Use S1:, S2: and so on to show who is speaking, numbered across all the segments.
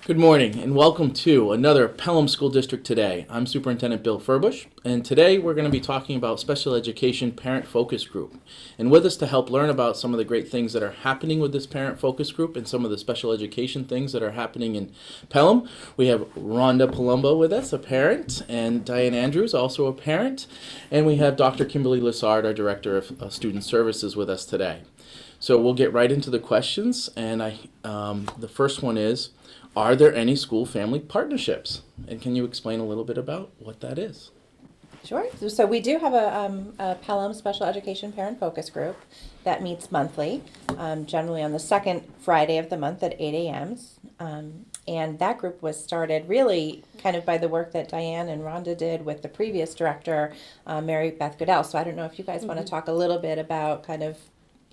S1: Good morning and welcome to another Pelham School District Today. I'm Superintendent Bill Furbush, and today we're going to be talking about Special Education Parent Focus Group. And with us to help learn about some of the great things that are happening with this Parent Focus Group and some of the special education things that are happening in Pelham, we have Rhonda Palumbo with us, a parent, and Diane Andrews, also a parent, and we have Dr. Kimberly Lessard, our Director of Student Services, with us today. So we'll get right into the questions, and the first one is, are there any school-family partnerships? And can you explain a little bit about what that is?
S2: Sure. So we do have a Pelham Special Education Parent Focus Group that meets monthly, generally on the second Friday of the month at 8 a.m. And that group was started really kind of by the work that Diane and Rhonda did with the previous director, Mary Beth Goodell. So I don't know if you guys want to talk a little bit about kind of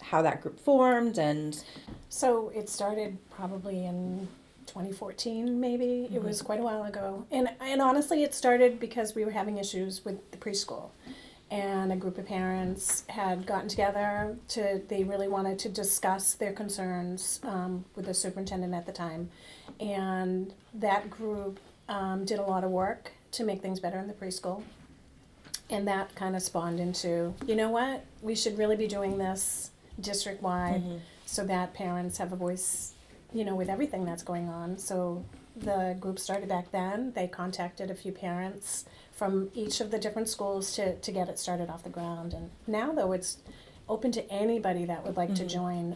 S2: how that group formed and...
S3: So it started probably in 2014, maybe. It was quite a while ago. And honestly, it started because we were having issues with the preschool. And a group of parents had gotten together they really wanted to discuss their concerns with the superintendent at the time. And that group did a lot of work to make things better in the preschool. And that kind of spawned into, you know what, we should really be doing this district-wide so that parents have a voice, you know, with everything that's going on. So the group started back then. They contacted a few parents from each of the different schools to get it started off the ground. And now, though, it's open to anybody that would like to join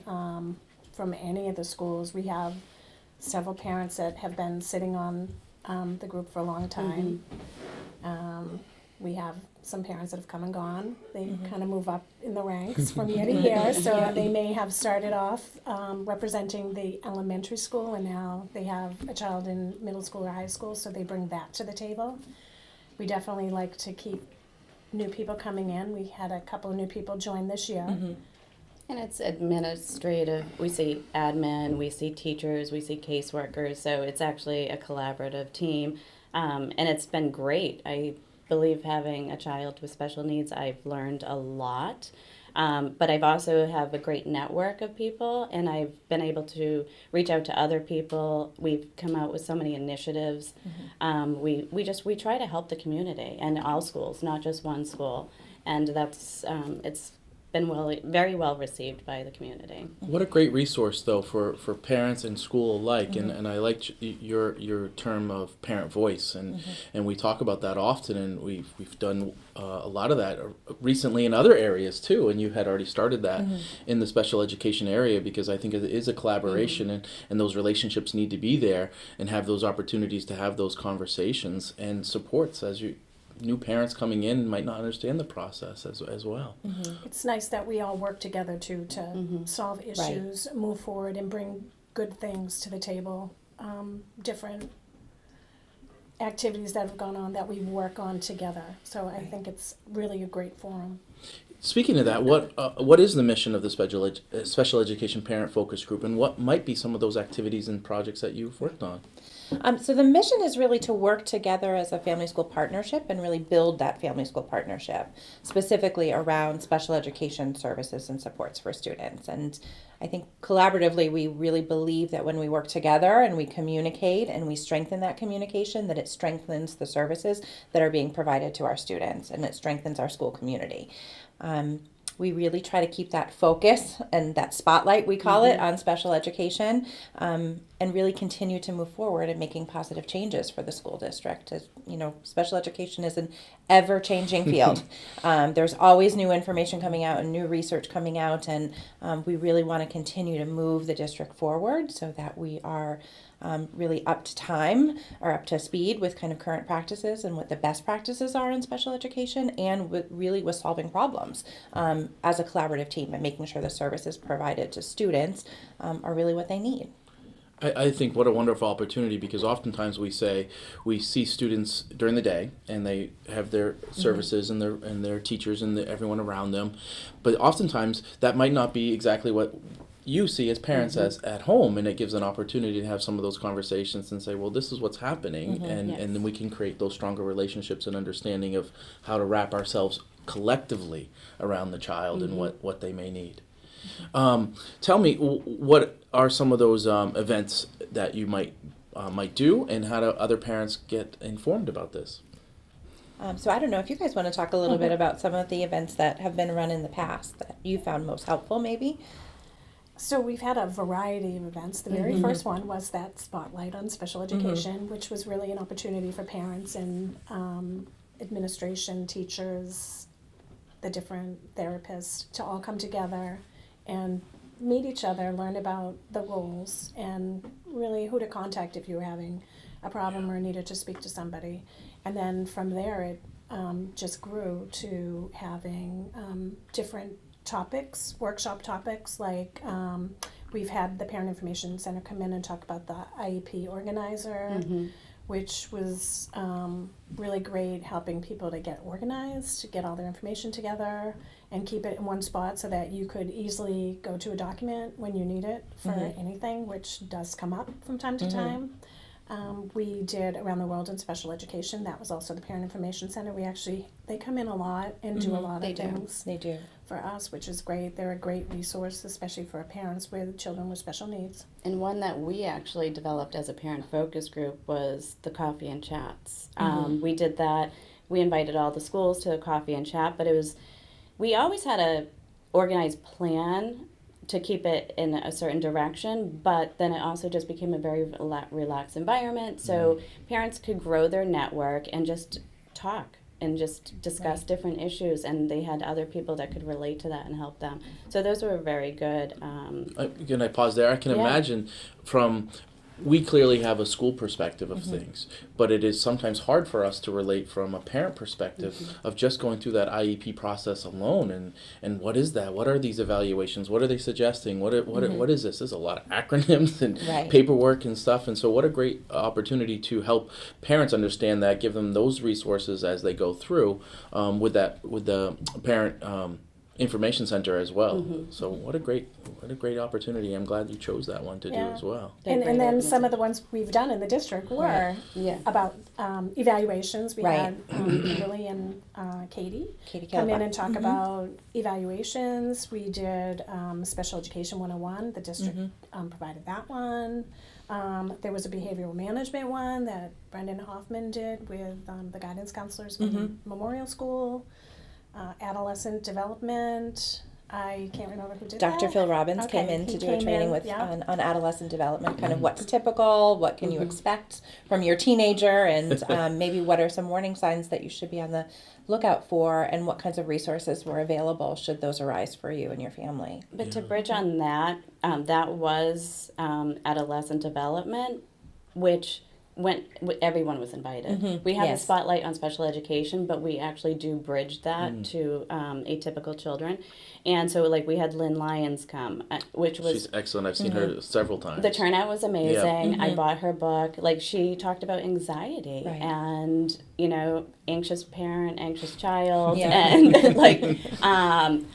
S3: from any of the schools. We have several parents that have been sitting on the group for a long time. We have some parents that have come and gone. They kind of move up in the ranks from year to year. So they may have started off representing the elementary school, and now they have a child in middle school or high school, so they bring that to the table. We definitely like to keep new people coming in. We had a couple of new people join this year.
S4: And it's administrative. We see admin, we see teachers, we see caseworkers. So it's actually a collaborative team. And it's been great. I believe having a child with special needs, I've learned a lot. But I've also have a great network of people, and I've been able to reach out to other people. We've come out with so many initiatives. We try to help the community and all schools, not just one school. And that's it's been very well received by the community.
S1: What a great resource, though, for parents and school alike. And I liked your term of parent voice, and we talk about that often, and we've done a lot of that recently in other areas too. And you had already started that in the special education area, because I think it is a collaboration, and those relationships need to be there and have those opportunities to have those conversations and supports as new parents coming in might not understand the process as well.
S3: It's nice that we all work together to solve issues, move forward, and bring good things to the table. Different activities that have gone on that we work on together. So I think it's really a great forum.
S1: Speaking of that, what is the mission of the Special Education Parent Focus Group, and what might be some of those activities and projects that you've worked on?
S2: So the mission is really to work together as a family school partnership and really build that family school partnership, specifically around special education services and supports for students. And I think collaboratively, we really believe that when we work together and we communicate and we strengthen that communication, that it strengthens the services that are being provided to our students, and it strengthens our school community. We really try to keep that focus and that spotlight, we call it, on special education, and really continue to move forward in making positive changes for the school district. As you know, special education is an ever-changing field. There's always new information coming out and new research coming out, and we really want to continue to move the district forward so that we are really up to time or up to speed with kind of current practices and what the best practices are in special education, and with solving problems as a collaborative team and making sure the services provided to students are really what they need.
S1: I think what a wonderful opportunity, because oftentimes we see students during the day and they have their services and their teachers and everyone around them, but oftentimes that might not be exactly what you see as parents as at home, and it gives an opportunity to have some of those conversations and say, well, this is what's happening, and then we can create those stronger relationships and understanding of how to wrap ourselves collectively around the child and what they may need. Tell me, what are some of those events that you might might do, and how do other parents get informed about this?
S2: So I don't know if you guys want to talk a little bit about some of the events that have been run in the past that you found most helpful, maybe?
S3: So we've had a variety of events. The very first one was that spotlight on special education, which was really an opportunity for parents and administration, teachers, the different therapists to all come together and meet each other, learn about the roles, and really who to contact if you were having a problem or needed to speak to somebody. And then from there it just grew to having different topics, workshop topics, like we've had the Parent Information Center come in and talk about the IEP organizer, which was really great, helping people to get organized, to get all their information together and keep it in one spot so that you could easily go to a document when you need it for anything, which does come up from time to time. We did Around the World in Special Education. That was also the Parent Information Center. They come in a lot and do a lot of things
S2: They do.
S3: for us, which is great. They're a great resource, especially for parents with children with special needs.
S4: And one that we actually developed as a parent focus group was the coffee and chats. We did that. We invited all the schools to a coffee and chat, but we always had a organized plan to keep it in a certain direction, but then it also just became a very relaxed environment, so parents could grow their network and just talk and just discuss different issues, and they had other people that could relate to that and help them. So those were very good.
S1: Can I pause there? I can imagine we clearly have a school perspective of things, but it is sometimes hard for us to relate from a parent perspective of just going through that IEP process alone. And what is that? What are these evaluations? What are they suggesting? What is this? There's a lot of acronyms and paperwork and stuff. And so what a great opportunity to help parents understand that, give them those resources as they go through with the parent information center as well. So what a great opportunity. I'm glad you chose that one to do as well.
S3: And then some of the ones we've done in the district were about evaluations. We had Lily and Katie come in and talk about evaluations. We did Special Education 101. The district provided that one. There was a behavioral management one that Brendan Hoffman did with the guidance counselors from Memorial School. Adolescent development. I can't remember who did that.
S2: Dr. Phil Robbins came in to do a training on adolescent development, kind of what's typical, what can you expect from your teenager, and maybe what are some warning signs that you should be on the lookout for, and what kinds of resources were available should those arise for you and your family.
S4: But to bridge on that, that was adolescent development, which everyone was invited. We have a spotlight on special education, but we actually do bridge that to atypical children. And so, like, we had Lynn Lyons come, which was...
S1: She's excellent. I've seen her several times.
S4: The turnout was amazing. I bought her book. Like, she talked about anxiety and, anxious parent, anxious child, and, like,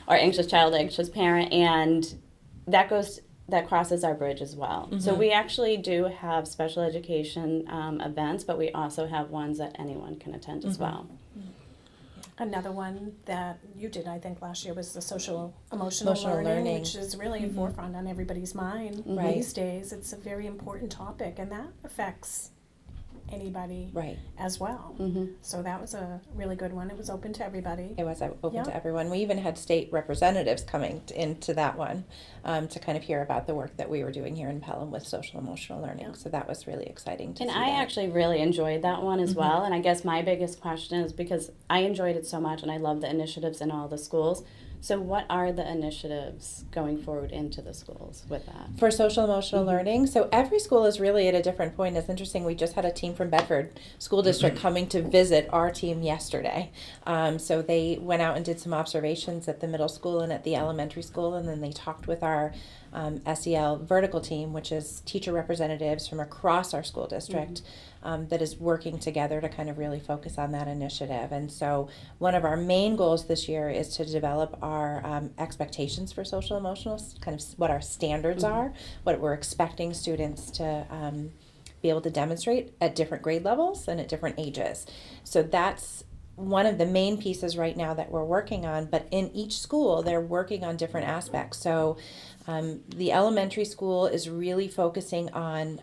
S4: or anxious child, anxious parent, and that crosses our bridge as well. So we actually do have special education events, but we also have ones that anyone can attend as well.
S3: Another one that you did, I think, last year was the social-emotional learning, which is really forefront on everybody's mind these days. It's a very important topic, and that affects anybody as well. So that was a really good one. It was open to everybody.
S2: It was open to everyone. We even had state representatives coming into that one to kind of hear about the work that we were doing here in Pelham with social-emotional learning. So that was really exciting to see.
S4: And I actually really enjoyed that one as well. And I guess my biggest question is, because I enjoyed it so much and I love the initiatives in all the schools, so what are the initiatives going forward into the schools with that? For
S2: social-emotional learning, so every school is really at a different point. It's interesting, we just had a team from Bedford School District coming to visit our team yesterday. So they went out and did some observations at the middle school and at the elementary school, and then they talked with our SEL vertical team, which is teacher representatives from across our school district, that is working together to kind of really focus on that initiative. And so one of our main goals this year is to develop our expectations for social emotional, kind of what our standards are, what we're expecting students to be able to demonstrate at different grade levels and at different ages. So that's one of the main pieces right now that we're working on, but in each school they're working on different aspects. So the elementary school is really focusing on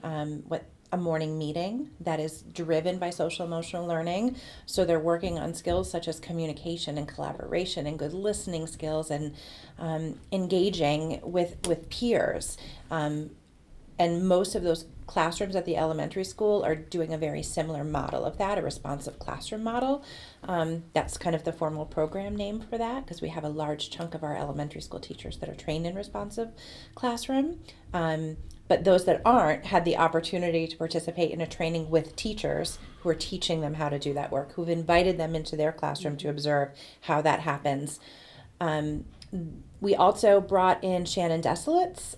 S2: what a morning meeting that is driven by social emotional learning. So they're working on skills such as communication and collaboration and good listening skills and engaging with peers. And most of those classrooms at the elementary school are doing a very similar model of that, a responsive classroom model. That's kind of the formal program name for that, because we have a large chunk of our elementary school teachers that are trained in responsive classroom. But those that aren't had the opportunity to participate in a training with teachers who are teaching them how to do that work, who've invited them into their classroom to observe how that happens. We also brought in Shannon Desolitz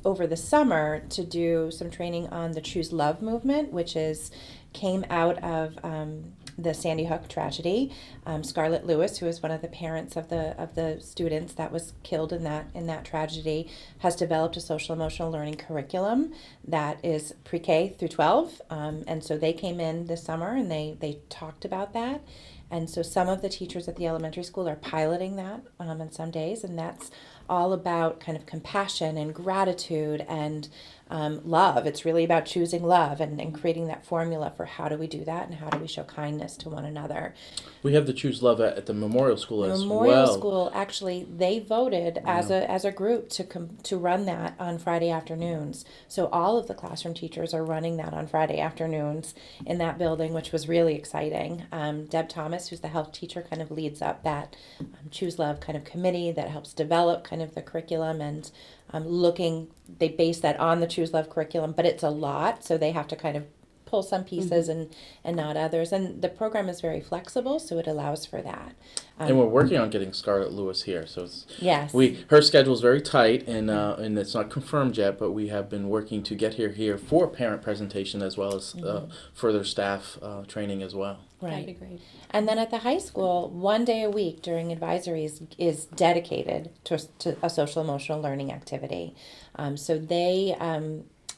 S2: over the summer to do some training on the Choose Love movement, which came out of the Sandy Hook tragedy. Scarlett Lewis, who is one of the parents of the students that was killed in that tragedy, has developed a social emotional learning curriculum that is pre-K through 12. And so they came in this summer and they talked about that. And so some of the teachers at the elementary school are piloting that on some days, and that's all about kind of compassion and gratitude and love. It's really about choosing love and creating that formula for how do we do that and how do we show kindness to one another.
S1: We have the Choose Love at the Memorial School as
S2: Memorial
S1: well.
S2: School, actually, they voted as a group to run that on Friday afternoons. So all of the classroom teachers are running that on Friday afternoons in that building, which was really exciting. Deb Thomas, who's the health teacher, kind of leads up that Choose Love kind of committee that helps develop kind of the curriculum and they base that on the Choose Love curriculum, but it's a lot, so they have to kind of pull some pieces and not others. And the program is very flexible, so it allows for that.
S1: And we're working on getting Scarlett Lewis here. So
S2: Yes.
S1: her schedule is very tight, and it's not confirmed yet, but we have been working to get her here for parent presentation as well as further staff training as well.
S2: Right.
S4: That'd be great.
S2: And then at the high school, 1 day a week during advisories is dedicated to a social emotional learning activity. So they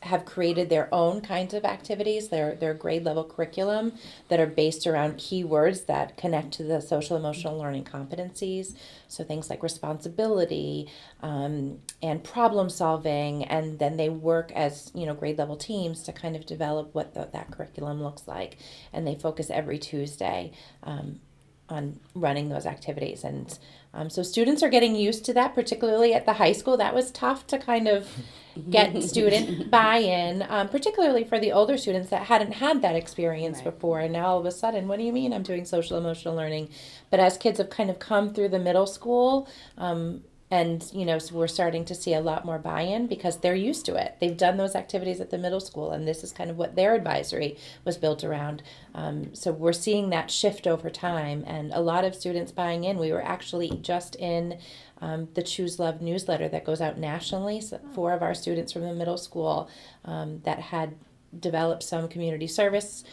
S2: have created their own kinds of activities, their grade level curriculum that are based around keywords that connect to the social emotional learning competencies. So things like responsibility and problem solving, and then they work as grade level teams to kind of develop what that curriculum looks like, and they focus every Tuesday on running those activities. And so students are getting used to that, particularly at the high school. That was tough to kind of get student buy-in, particularly for the older students that hadn't had that experience
S4: Right.
S2: before. And now all of a sudden, what do you mean I'm doing social emotional learning? But as kids have kind of come through the middle school, and so we're starting to see a lot more buy-in because they're used to it. They've done those activities at the middle school, and this is kind of what their advisory was built around. So we're seeing that shift over time, and a lot of students buying in. We were actually just in the Choose Love newsletter that goes out nationally. So 4 of our students from the middle school that had developed some community service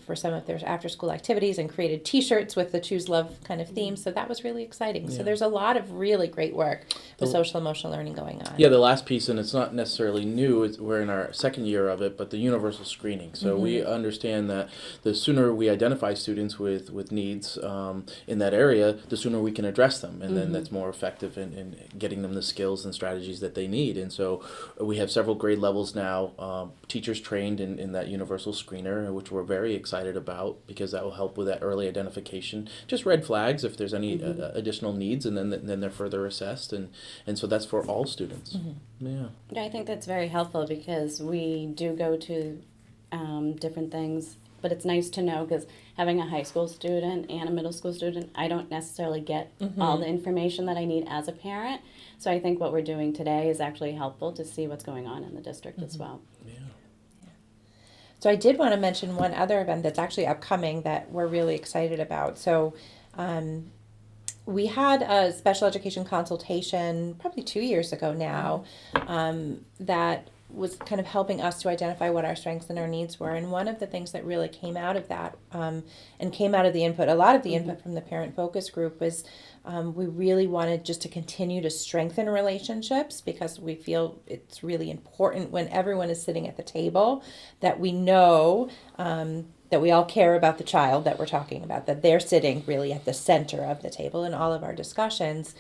S2: for some of their after-school activities and created T-shirts with the Choose Love kind of theme. So that was really exciting.
S1: Yeah.
S2: So there's a lot of really great work with social emotional learning going on.
S1: Yeah, the last piece, and it's not necessarily new, we're in our second year of it, but the universal screening. So we understand that the sooner we identify students with needs in that area, the sooner we can address them, and then that's more effective in getting them the skills and strategies that they need. And so we have several grade levels now, teachers trained in that universal screener, which we're very excited about because that will help with that early identification, just red flags if there's any additional needs, and then they're further assessed, and so that's for all students. Yeah.
S4: Yeah, I think that's very helpful because we do go to different things, but it's nice to know because having a high school student and a middle school student, I don't necessarily get all the information that I need as a parent. So I think what we're doing today is actually helpful to see what's going on in the district as well.
S1: Yeah.
S2: So I did want to mention one other event that's actually upcoming that we're really excited about. So we had a special education consultation probably 2 years ago now that was kind of helping us to identify what our strengths and our needs were. And one of the things that really came out of that and came out of the input, a lot of the input from the parent focus group was we really wanted just to continue to strengthen relationships because we feel it's really important when everyone is sitting at the table that we know that we all care about the child that we're talking about, that they're sitting really at the center of the table in all of our discussions.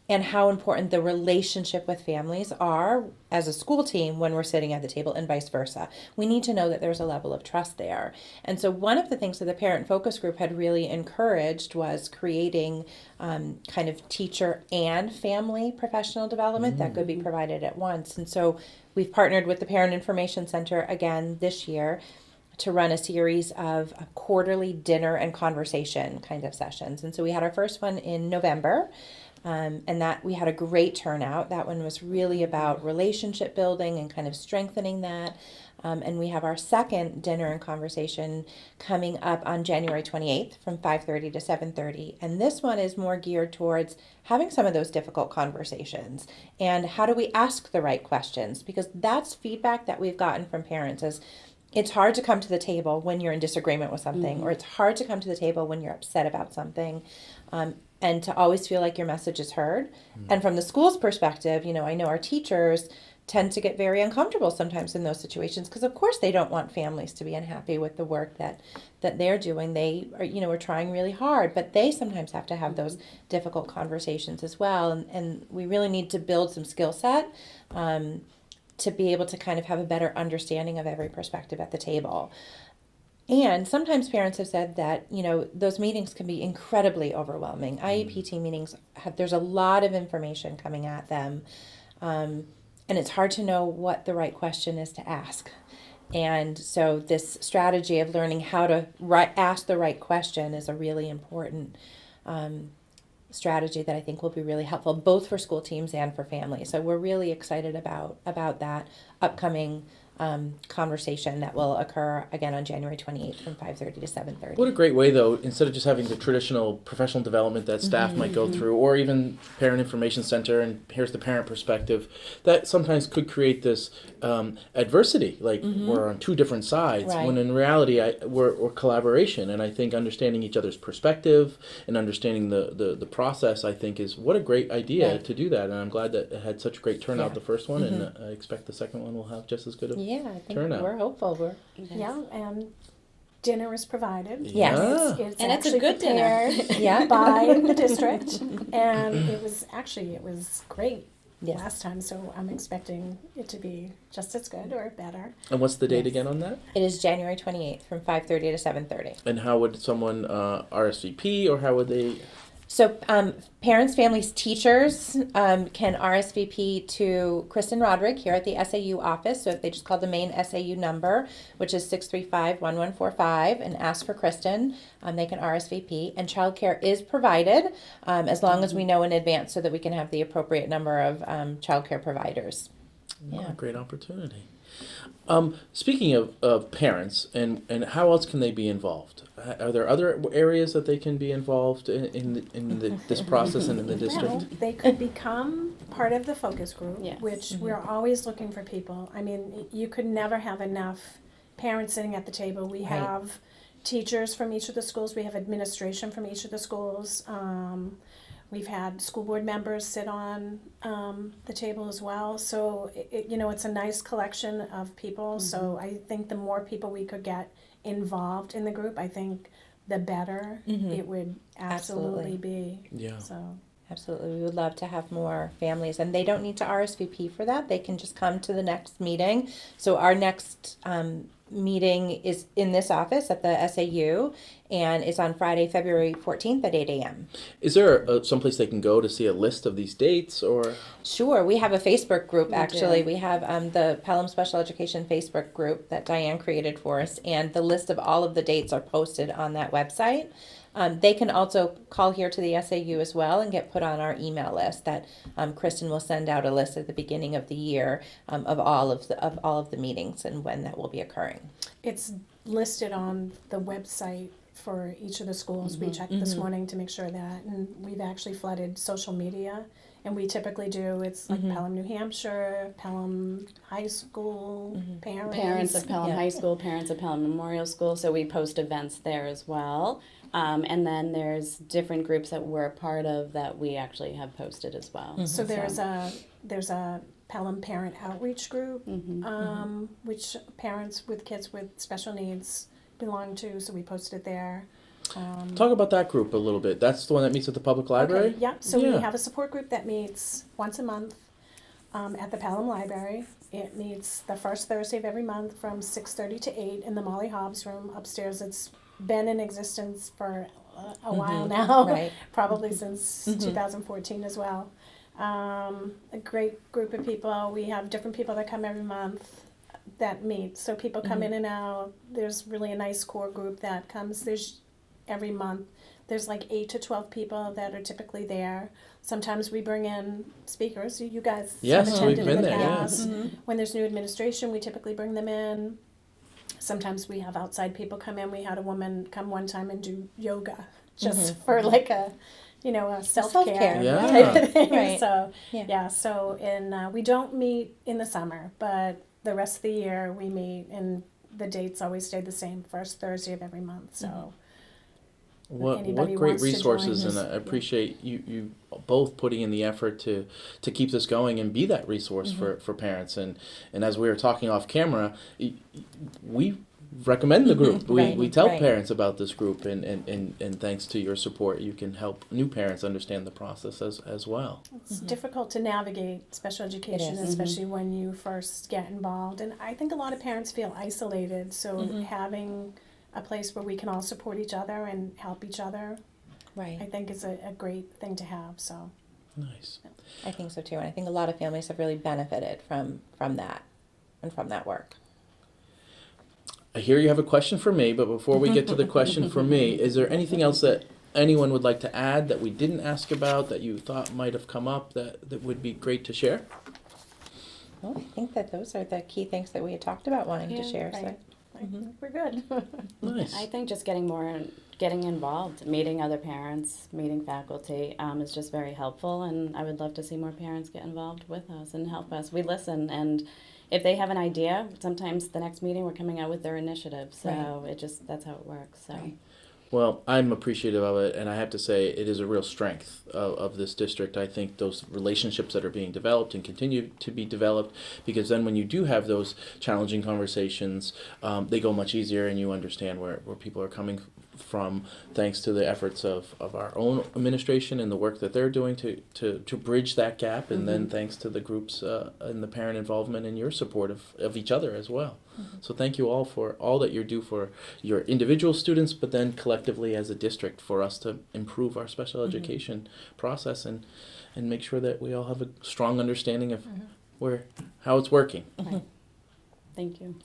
S2: and how important the relationship with families are as a school team when we're sitting at the table and vice versa. We need to know that there's a level of trust there. And so one of the things that the parent focus group had really encouraged was creating kind of teacher and family professional development that could be provided at once. And so we've partnered with the Parent Information Center again this year to run a series of quarterly dinner and conversation kind of sessions. And so we had our first one in November. And that we had a great turnout. That one was really about relationship building and kind of strengthening that. And we have our second dinner and conversation coming up on January 28th from 5:30 to 7:30. And this one is more geared towards having some of those difficult conversations and how do we ask the right questions, because that's feedback that we've gotten from parents is it's hard to come to the table when you're in disagreement with something, or it's hard to come to the table when you're upset about something. And to always feel like your message is heard. And from the school's perspective, I know our teachers tend to get very uncomfortable sometimes in those situations because, of course, they don't want families to be unhappy with the work that they're doing. They are trying really hard, but they sometimes have to have those difficult conversations as well. And we really need to build some skill set to be able to kind of have a better understanding of every perspective at the table. And sometimes parents have said that, those meetings can be incredibly overwhelming. IEP team meetings there's a lot of information coming at them. And it's hard to know what the right question is to ask. And so this strategy of learning how to ask the right question is a really important strategy that I think will be really helpful both for school teams and for families. So we're really excited about that upcoming conversation that will occur again on January 28th from 5:30 to 7:30.
S1: What a great way, though, instead of just having the traditional professional development that staff might go through, or even Parent Information Center, and here's the parent perspective, that sometimes could create this adversity, like we're on two different sides,
S2: Right.
S1: when in reality we're collaboration. And I think understanding each other's perspective and understanding the process, I think, is what a great idea
S2: Right.
S1: to do that. And I'm glad that it had such a great turnout
S2: Yeah.
S1: the first one, and I expect the second one will have just as good a
S2: Yeah, I think
S1: turnout.
S2: we're hopeful.
S3: Yeah, and dinner is provided.
S2: Yes.
S3: It's
S4: And it's a
S3: actually
S4: good dinner.
S3: prepared
S2: Yeah.
S3: by the district, and it was great
S2: Yes.
S3: last time. So I'm expecting it to be just as good or better.
S1: And what's the date
S2: Yes.
S1: again on that?
S2: It is January 28th from 5:30 to 7:30.
S1: And how would someone RSVP, or how would they?
S2: So parents, families, teachers can RSVP to Kristen Roderick here at the SAU office. So if they just call the main SAU number, which is 635-1145, and ask for Kristen, they can RSVP. And childcare is provided as long as we know in advance so that we can have the appropriate number of childcare providers.
S1: Oh,
S2: Yeah.
S1: great opportunity. Speaking of parents, and how else can they be involved? Are there other areas that they can be involved in this process and in the district?
S3: Well, they could become part of the focus group,
S4: Yes.
S3: which we're always looking for people. I mean, you could never have enough parents sitting at the table. We
S2: Right.
S3: have teachers from each of the schools. We have administration from each of the schools. We've had school board members sit on the table as well. So, it's a nice collection of people. So I think the more people we could get involved in the group, I think the better it would absolutely be.
S1: Yeah.
S3: So.
S2: Absolutely. We would love to have more families, and they don't need to RSVP for that. They can just come to the next meeting. So our next meeting is in this office at the SAU, and it's on Friday, February 14th at 8 a.m.
S1: Is there someplace they can go to see a list of these dates, or?
S2: Sure. We have a Facebook group, actually.
S4: do.
S2: We have the Pelham Special Education Facebook group that Diane created for us, and the list of all of the dates are posted on that website. They can also call here to the SAU as well and get put on our email list that Kristen will send out a list at the beginning of the year of all of the meetings and when that will be occurring.
S3: It's listed on the website for each of the schools. We checked this morning to make sure that, and we've actually flooded social media. And we typically do, it's like Pelham, New Hampshire, Pelham High School,
S4: Parents of Pelham
S2: Yeah.
S4: High School, parents of Pelham Memorial School, so we post events there as well. And then there's different groups that we're a part of that we actually have posted as well.
S3: So there's a Pelham Parent Outreach Group, which parents with kids with special needs belong to, so we posted it there.
S1: Talk about that group a little bit. That's the one that meets at the public library?
S3: Okay, yeah, so
S1: Yeah.
S3: we have a support group that meets once a month at the Pelham Library. It meets the first Thursday of every month from 6:30 to 8 in the Molly Hobbs room upstairs. It's been in existence for a while now,
S2: Right.
S3: probably since 2014 as well. A great group of people. We have different people that come every month that meet. So people come in and out. There's really a nice core group that comes. There's every month. There's like 8 to 12 people that are typically there. Sometimes we bring in speakers. You guys
S1: Yes,
S3: have attended
S1: we've been
S3: in the
S1: there, yeah.
S3: past. When there's new administration, we typically bring them in. Sometimes we have outside people come in. We had a woman come one time and do yoga just for like a, a self-care,
S2: Self-care,
S1: Yeah.
S3: type of thing.
S2: Right.
S3: So,
S2: Yeah.
S3: so we don't meet in the summer, but the rest of the year we meet, and the dates always stay the same, first Thursday of every month. So
S1: What
S3: anybody
S1: great
S3: wants to
S1: resources,
S3: join
S1: and
S3: us,
S1: I appreciate you both putting in the effort to keep this going and be that resource for parents. And as we were talking off camera, we recommend the group.
S2: Right,
S1: We tell
S2: right.
S1: parents about this group, and thanks to your support, you can help new parents understand the process as well.
S3: it's difficult to navigate special education,
S2: is.
S3: especially when you first get involved. And I think a lot of parents feel isolated. So having a place where we can all support each other and help each other, I
S2: Right.
S3: think is a great thing to have. So
S1: Nice.
S2: I think so too. And I think a lot of families have really benefited from that and from that work.
S1: I hear you have a question for me, but before we get to the question for me, is there anything else that anyone would like to add that we didn't ask about that you thought might have come up that would be great to share?
S2: Well, I think that those are the key things that we had talked about wanting to
S4: Yeah,
S2: share. So.
S3: right. I think we're good.
S1: Nice.
S4: I think just getting involved, meeting other parents, meeting faculty is just very helpful, and I would love to see more parents get involved with us and help us. We listen, and if they have an idea, sometimes the next meeting we're coming out with their initiative. So that's how it works. So.
S2: Right.
S1: Well, I'm appreciative of it, and I have to say it is a real strength of this district. I think those relationships that are being developed and continue to be developed, because then when you do have those challenging conversations, they go much easier, and you understand where people are coming from, thanks to the efforts of our own administration and the work that they're doing to bridge that gap, and then thanks to the groups and the parent involvement and your support of each other as well. So thank you all for all that you do for your individual students, but then collectively as a district for us to improve our special education process and make sure that we all have a strong understanding of how it's working.
S4: Right. Thank you.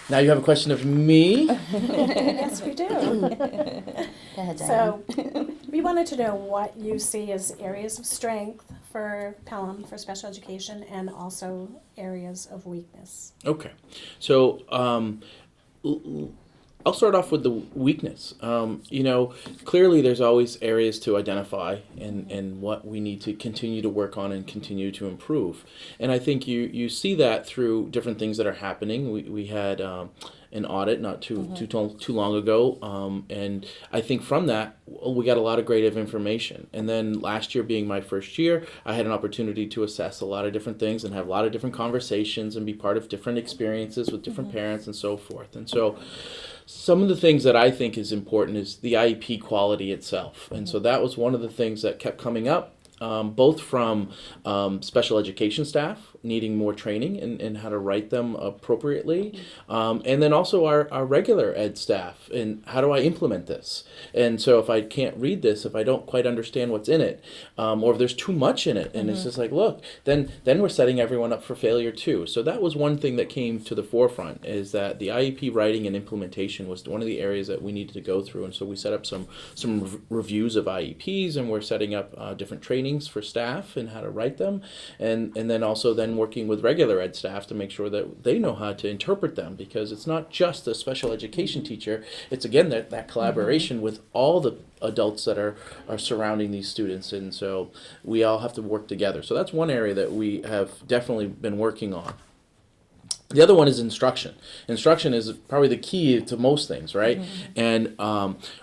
S1: Now you have a question of me.
S3: Yes, we do.
S4: Go ahead,
S3: So we wanted to know what you see as areas of strength for Pelham for special education, and also areas of weakness.
S1: Okay, so I'll start off with the weakness. Clearly there's always areas to identify and what we need to continue to work on and continue to improve. And I think you see that through different things that are happening. We had an audit not too long ago, and I think from that we got a lot of great information. And then last year being my first year, I had an opportunity to assess a lot of different things and have a lot of different conversations and be part of different experiences with different parents and so forth. And so some of the things that I think is important is the IEP quality itself. And so that was one of the things that kept coming up, both from special education staff needing more training in how to write them appropriately, and then also our regular ed staff and how do I implement this. And so if I can't read this, if I don't quite understand what's in it, or if there's too much in it, and it's just like, look, then we're setting everyone up for failure too. So that was one thing that came to the forefront, is that the IEP writing and implementation was one of the areas that we needed to go through. And so we set up some reviews of IEPs, and we're setting up different trainings for staff and how to write them, and then also then working with regular ed staff to make sure that they know how to interpret them, because it's not just a special education teacher, it's again that collaboration with all the adults that are surrounding these students, and so we all have to work together. So that's one area that we have definitely been working on. The other one is instruction. Instruction is probably the key to most things, right? And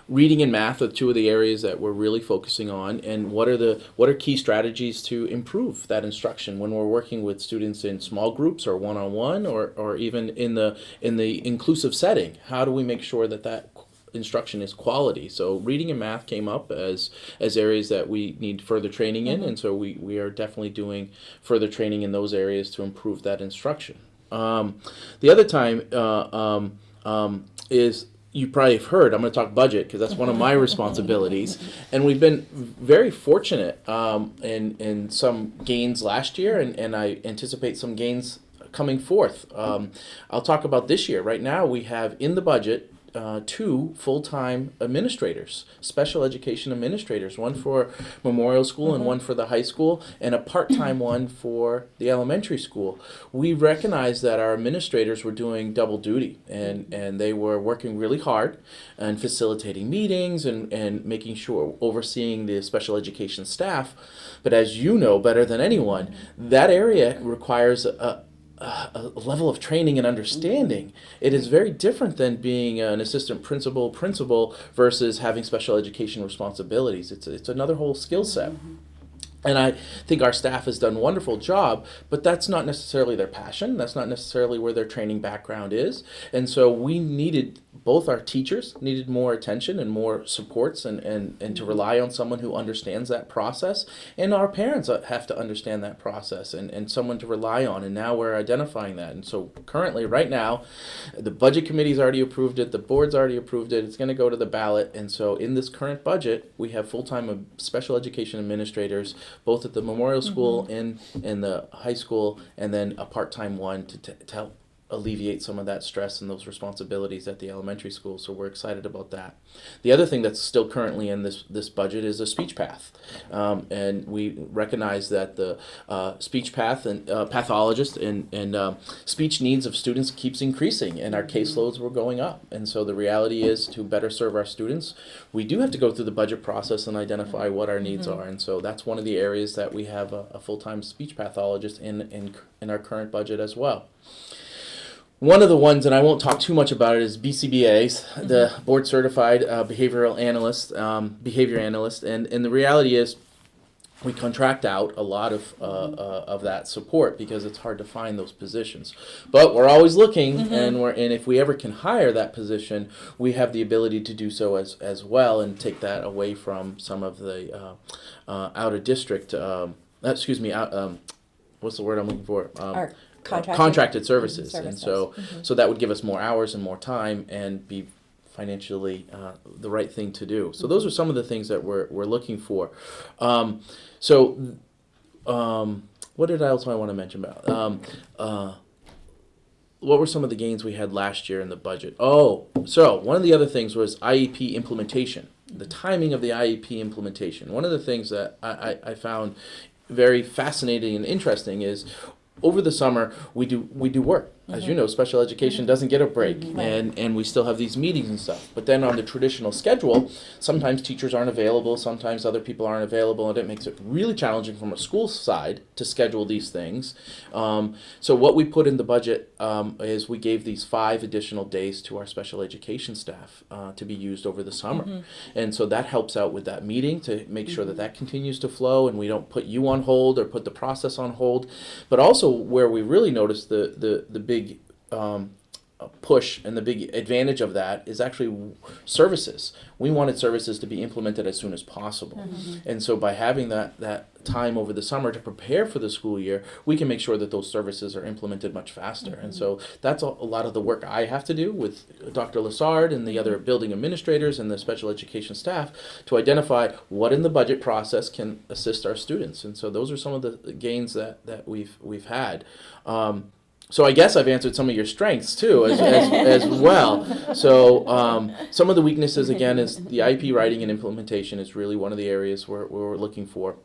S1: reading and math are two of the areas that we're really focusing on. And what are key strategies to improve that instruction when we're working with students in small groups or one-on-one or even in the inclusive setting? How do we make sure that instruction is quality. So reading and math came up as areas that we need further training in, and so we are definitely doing further training in those areas to improve that instruction. The other time is, you probably have heard, I'm going to talk budget because that's one of my responsibilities. And we've been very fortunate in some gains last year, and I anticipate some gains coming forth. I'll talk about this year. Right now we have in the budget 2 full-time administrators, special education administrators, one for Memorial School and one for the high school, and a part-time one for the elementary school. We recognized that our administrators were doing double duty, and they were working really hard and facilitating meetings and making sure, overseeing the special education staff. But as you know better than anyone, that area requires a level of training and understanding. It is very different than being an assistant principal versus having special education responsibilities. It's another whole skill set. And I think our staff has done a wonderful job, but that's not necessarily their passion. That's not necessarily where their training background is. And so we needed, both our teachers needed more attention and more supports and to rely on someone who understands that process. And our parents have to understand that process and someone to rely on. And now we're identifying that. And so currently, right now, the budget committee's already approved it. The board's already approved it. It's going to go to the ballot. And so in this current budget, we have full-time special education administrators, both at the Memorial School and the high school, and then a part-time one to help alleviate some of that stress and those responsibilities at the elementary school. So we're excited about that. The other thing that's still currently in this budget is a speech path. And we recognize that the speech path and pathologist and speech needs of students keeps increasing, and our caseloads were going up. And so the reality is, to better serve our students, we do have to go through the budget process and identify what our needs are. And so that's one of the areas that we have a full-time speech pathologist in our current budget as well. One of the ones, and I won't talk too much about it, is BCBAs, the board certified behavior analyst, and the reality is, we contract out a lot of that support because it's hard to find those positions. But we're always looking, and if we ever can hire that position, we have the ability to do so as well, and take that away from some of the out of district. What's the word I'm looking for? Contracted services. And so that would give us more hours and more time and be financially the right thing to do. So those are some of the things that we're looking for. What else I want to mention about? What were some of the gains we had last year in the budget? So one of the other things was IEP implementation, the timing of the IEP implementation. One of the things that I found very fascinating and interesting is, over the summer, we do work. As you know, special education doesn't get a break, and we still have these meetings and stuff. But then on the traditional schedule, sometimes teachers aren't available, sometimes other people aren't available, and it makes it really challenging from a school side to schedule these things. So what we put in the budget is we gave these 5 additional days to our special education staff to be used over the summer. And so that helps out with that meeting to make sure that continues to flow, and we don't put you on hold or put the process on hold. But also, where we really noticed the big push and the big advantage of that is actually services. We wanted services to be implemented as soon as possible. And so by having that time over the summer to prepare for the school year, we can make sure that those services are implemented much faster. And so that's a lot of the work I have to do with Dr. Lassard and the other building administrators and the special education staff to identify what in the budget process can assist our students. And so those are some of the gains that we've had. So I guess I've answered some of your strengths too, as well. So some of the weaknesses, again, is the IEP writing and implementation is really one of the areas where we're looking for.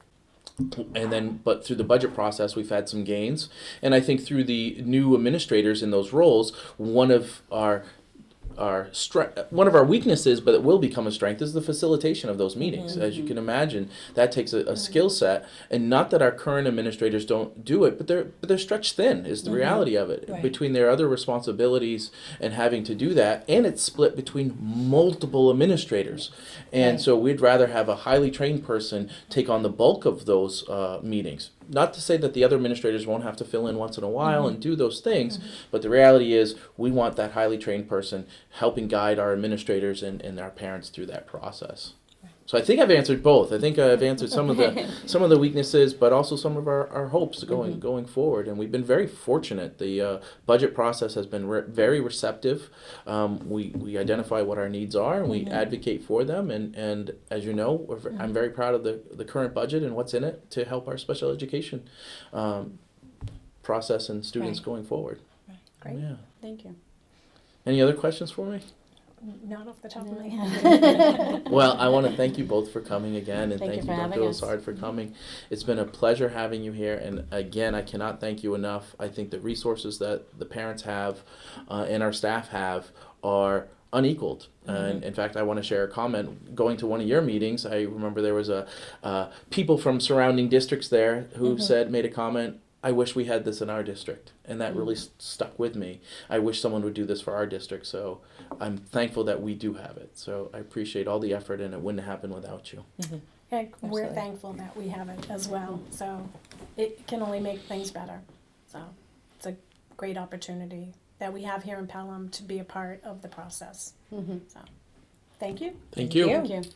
S1: And then, but through the budget process, we've had some gains. And I think through the new administrators in those roles, one of our weaknesses, but it will become a strength, is the facilitation of those meetings. As you can imagine, that takes a skill set, and not that our current administrators don't do it, but they're stretched thin is the reality of it, between their other responsibilities and having to do that, and it's split between multiple administrators. And so we'd rather have a highly trained person take on the bulk of those meetings. not to say that the other administrators won't have to fill in once in a while and do those things, but the reality is we want that highly trained person helping guide our administrators and our parents through that process. So I think I've answered both. I think I've answered some of the weaknesses, but also some of our hopes going forward. And we've been very fortunate. The budget process has been very receptive. We identify what our needs are and we advocate for them. And as you know, I'm very proud of the current budget and what's in it to help our special education process and students going forward.
S3: Great.
S1: Yeah.
S3: Thank you.
S1: Any other questions for me?
S3: Not off the top of my head.
S1: Well, I want to thank you both for coming again, and
S4: Thank
S1: thank
S4: you
S1: you,
S4: for
S1: Dr.
S4: having us.
S1: Lazard, for coming. It's been a pleasure having you here, and again, I cannot thank you enough. I think the resources that the parents have and our staff have are unequaled. And in fact, I want to share a comment. Going to one of your meetings, I remember there was people from surrounding districts there who made a comment, I wish we had this in our district. And that really stuck with me. I wish someone would do this for our district. So I'm thankful that we do have it. So I appreciate all the effort, and it wouldn't happen without you.
S3: Yeah, we're
S2: Absolutely.
S3: thankful that we have it as well. So it can only make things better. So it's a great opportunity that we have here in Pelham to be a part of the process. So thank you.
S1: Thank you.
S2: Thank
S4: Thank you.